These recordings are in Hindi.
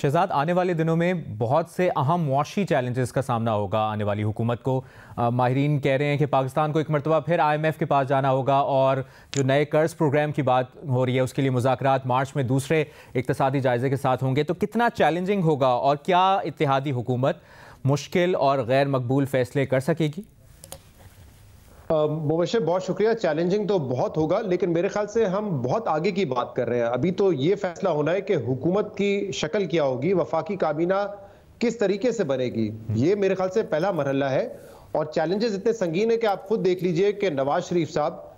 शहजाद, आने वाले दिनों में बहुत से अहम मुआशी चैलेंजेस का सामना होगा आने वाली हुकूमत को। माहिरीन कह रहे हैं कि पाकिस्तान को एक मरतबा फिर IMF के पास जाना होगा और जो नए कर्ज प्रोग्राम की बात हो रही है उसके लिए मुज़ाकरात मार्च में दूसरे इक़्तिसादी जायजे के साथ होंगे। तो कितना चैलेंजिंग होगा और क्या इत्तेहादी हुकूमत मुश्किल और गैर मकबूल फैसले कर सकेगी? मुबशर, बहुत शुक्रिया। चैलेंजिंग तो बहुत होगा, लेकिन मेरे ख्याल से हम बहुत आगे की बात कर रहे हैं। अभी तो ये फैसला होना है कि हुकूमत की शक्ल क्या होगी, वफाकी काबीना किस तरीके से बनेगी। ये मेरे ख्याल से पहला मरहला है और चैलेंजेस इतने संगीन है कि आप खुद देख लीजिए कि नवाज शरीफ साहब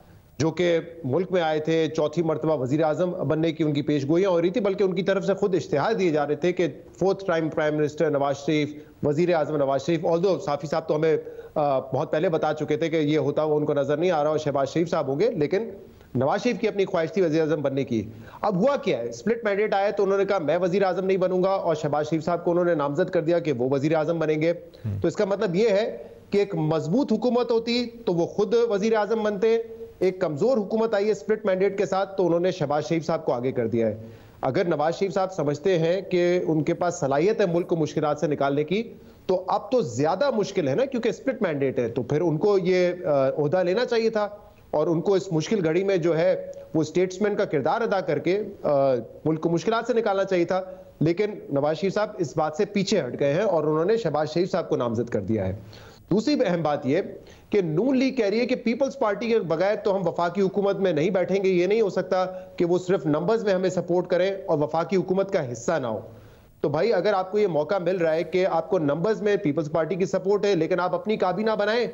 जो कि मुल्क में आए थे, चौथी मरतबा वजीर आजम बनने की उनकी पेशगोइयां हो रही थी, बल्कि उनकी तरफ से खुद इश्तिहार दिए जा रहे थे कि fourth time prime minister Nawaz Sharif, वजीर आजम नवाज शरीफ। ऑल्दो साफी साहब तो हमें बहुत पहले बता चुके थे कि ये होता हुआ उनको नजर नहीं आ रहा और शहबाज शरीफ साहब होंगे, लेकिन नवाज शरीफ की अपनी ख्वाहिश थी वजीर आजम बनने की। अब हुआ क्या है, स्प्लिट मैंडेट आया तो उन्होंने कहा मैं वजीर आजम नहीं बनूंगा और शहबाज शरीफ साहब को उन्होंने नामजद कर दिया कि वो वजीर आजम बनेंगे। तो इसका मतलब ये है कि एक मजबूत हुकूमत होती तो वो खुद वजीर आजम बनते। एक कमजोर हुकूमत आई है स्प्लिट मैंडेट के साथ तो उन्होंने शहबाज शरीफ साहब को आगे कर दिया है। अगर नवाज शरीफ साहब समझते हैं कि उनके पास सलाहियत है मुल्क को मुश्किलात से निकालने की, तो अब तो ज्यादा मुश्किल है ना, क्योंकि स्प्लिट मैंडेट है। तो फिर उनको ये ओहदा लेना चाहिए था और उनको इस मुश्किल घड़ी में जो है वो स्टेट्समैन का किरदार अदा करके मुल्क को मुश्किलात से निकालना चाहिए था। लेकिन नवाज शरीफ साहब इस बात से पीछे हट गए हैं और उन्होंने शहबाज शरीफ साहब को नामजद कर दिया है। दूसरी अहम बात यह कि नून लीग कह रही है कि पीपल्स पार्टी के बगैर तो हम वफाकी हुकूमत में नहीं बैठेंगे। ये नहीं हो सकता कि वो सिर्फ नंबर्स में हमें सपोर्ट करें और वफाकी हुकूमत का हिस्सा ना हो। तो भाई, अगर आपको ये मौका मिल रहा है कि आपको नंबर्स में पीपल्स पार्टी की सपोर्ट है, लेकिन आप अपनी काबीना बनाएं,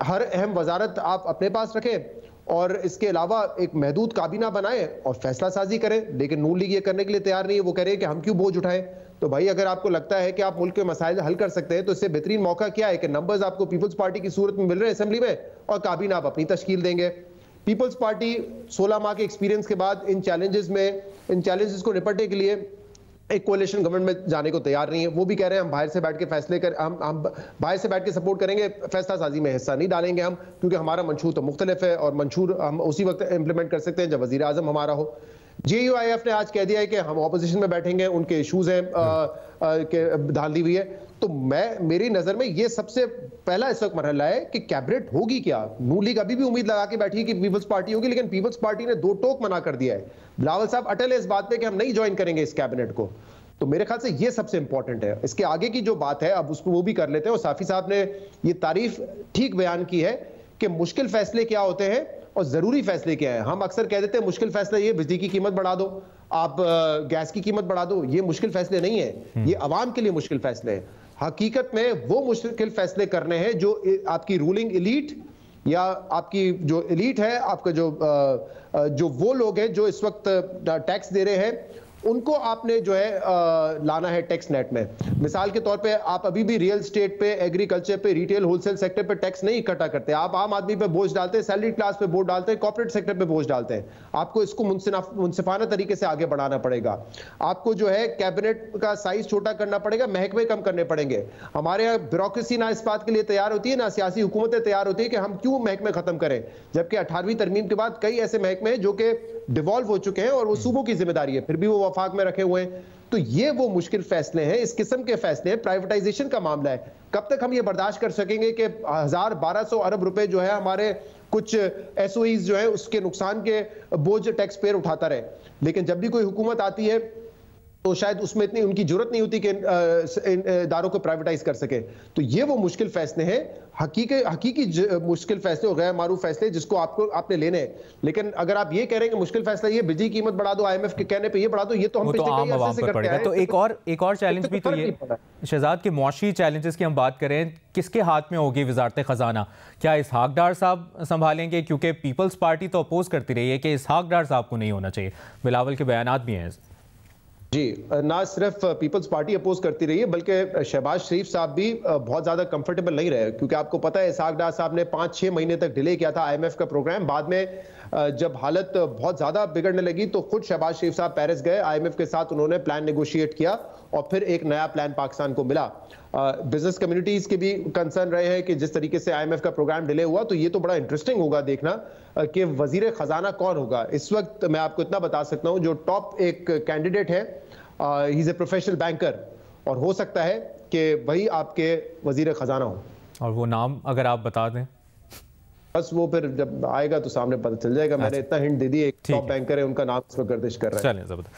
हर अहम वजारत आप अपने पास रखें और इसके अलावा एक महदूद काबीना बनाएं और फैसला साजी करें। लेकिन नून लीग ये करने के लिए तैयार नहीं है। वो कह रहे हैं कि हम क्यों बोझ उठाएं। तो भाई, अगर आपको लगता है कि आप मुल्क के मसाइल हल कर सकते हैं तो इससे बेहतरीन मौका क्या है कि नंबर्स आपको पीपल्स पार्टी की सूरत में मिल रहे हैं असेंबली में और काबीना आप अपनी तश्कील देंगे। पीपल्स पार्टी 16 माह के एक्सपीरियंस के बाद इन चैलेंजेस को निपटने के लिए एक कोalition गवर्नमेंट में जाने को तैयार नहीं है। वो भी कह रहे हैं हम बाहर से बैठ के फैसले कर हम बाहर से बैठ के सपोर्ट करेंगे, फैसला साजी में हिस्सा नहीं डालेंगे हम, क्योंकि हमारा मंशूर तो मुख्तलिफ है और मंशूर हम उसी वक्त इंप्लीमेंट कर सकते हैं जब वजीर आजम हमारा हो। JUIF ने आज कह दिया है कि हम ऑपोजिशन में बैठेंगे, उनके इशूज हैं के डाल दी हुई है। तो मेरी नजर में ये सबसे पहला इस वक्त मरहला है कि कैबिनेट होगी क्या। नून लीग अभी भी उम्मीद लगा के बैठी है कि पीपल्स पार्टी होगी, लेकिन पीपल्स पार्टी ने दो टोक मना कर दिया है। बिलावल साहब अटल है इस बात पे कि हम नहीं ज्वाइन करेंगे इस कैबिनेट को। तो मेरे ख्याल से ये सबसे इंपॉर्टेंट है। इसके आगे की जो बात है अब उसको वो भी कर लेते हैं। और साफी साहब ने ये तारीफ ठीक बयान की है कि मुश्किल फैसले क्या होते हैं और जरूरी फैसले क्या है। हम अक्सर कह देते हैं मुश्किल फैसला ये बिजली की कीमत बढ़ा दो, आप गैस की कीमत बढ़ा दो। ये मुश्किल फैसले नहीं है, ये अवाम के लिए मुश्किल फैसले हैं। हकीकत में वो मुश्किल फैसले करने हैं जो आपकी रूलिंग एलीट या आपकी जो एलीट है, आपका जो वो लोग हैं जो इस वक्त टैक्स दे रहे हैं, उनको आपने जो है लाना है टैक्स नेट में। मिसाल के तौर पे आप अभी भी रियल स्टेट पे, एग्रीकल्चर पे, रिटेल होलसेल सेक्टर पे टैक्स नहीं इकट्ठा करते। आप आम आदमी पे बोझ डालते हैं, सैलरी क्लास पे बोझ डालते हैं, कॉर्पोरेट सेक्टर पे बोझ डालते हैं। आपको इसको मुनसिफाना तरीके से आगे बढ़ाना पड़ेगा। आपको जो है कैबिनेट का साइज छोटा करना पड़ेगा, महकमे कम करने पड़ेंगे। हमारे यहाँ ब्यूरोक्रेसी ना इस बात के लिए तैयार होती है, ना सियासी हुकूमतें तैयार होती है कि हम क्यों महकमे खत्म करें, जबकि 18वीं तरमीम के बाद कई ऐसे महकमे हैं जो कि डिवॉल्व हो चुके हैं और वो सूबों की जिम्मेदारी है, फिर भी वो वफाक में रखे हुए हैं। तो ये वो मुश्किल फैसले हैं, इस किस्म के फैसले हैं। प्राइवेटाइजेशन का मामला है, कब तक हम ये बर्दाश्त कर सकेंगे कि 1200 अरब रुपए जो है हमारे कुछ SOEs जो है उसके नुकसान के बोझ टैक्स पेयर उठाता रहे। लेकिन जब भी कोई हुकूमत आती है तो शायद उसमें इतनी उनकी जरूरत नहीं होती कि इदारों को प्राइवेटाइज कर सके। तो ये वो मुश्किल फैसले हैं, हकीकी मुश्किल फैसले और गैर मारूफ फैसले जिसको आपने लेने हैं। लेकिन अगर आप ये कह रहे हैं कि मुश्किल फैसला ये बिजली कीमत बढ़ा दो, IMF के कहने पे ये बढ़ा दो, ये तो हम पिछले कई अरसे से करते हैं। तो एक और चैलेंज भी तो ये शहजाद के मुआशी चैलेंजेस की हम बात करें, किसके हाथ में होगी वजारत खजाना? क्या इसहाक डार साहब संभालेंगे? क्योंकि पीपल्स पार्टी तो अपोज करती रही है कि इसहाक डार साहब को नहीं होना चाहिए, बिलावल के बयानात भी हैं। जी, ना सिर्फ पीपल्स पार्टी अपोज करती रही है बल्कि शहबाज शरीफ साहब भी बहुत ज्यादा कंफर्टेबल नहीं रहे, क्योंकि आपको पता है इसहाक डार साहब ने 5-6 महीने तक डिले किया था IMF का प्रोग्राम। बाद में जब हालत बहुत ज्यादा बिगड़ने लगी तो खुद शहबाज शरीफ साहब पेरिस गए, IMF के साथ उन्होंने प्लान नेगोशिएट किया और फिर एक नया प्लान पाकिस्तान को मिला। बिजनेस कम्युनिटीज के भी कंसर्न रहे हैं कि जिस तरीके से IMF का प्रोग्राम डिले हुआ, तो ये तो बड़ा इंटरेस्टिंग होगा देखना कि वजीर खजाना कौन होगा। इस वक्त मैं आपको इतना बता सकता हूं, जो टॉप एक कैंडिडेट है he is a professional banker, और हो सकता है कि वही आपके वजीर खजाना हो। और वो नाम अगर आप बता दें। बस वो फिर जब आएगा तो सामने पता चल जाएगा। मैंने इतना हिंट दे दी, एक टॉप बैंकर है, उनका नाम इस पर गर्दिश कर रहा है। चलें, जबरदस्त।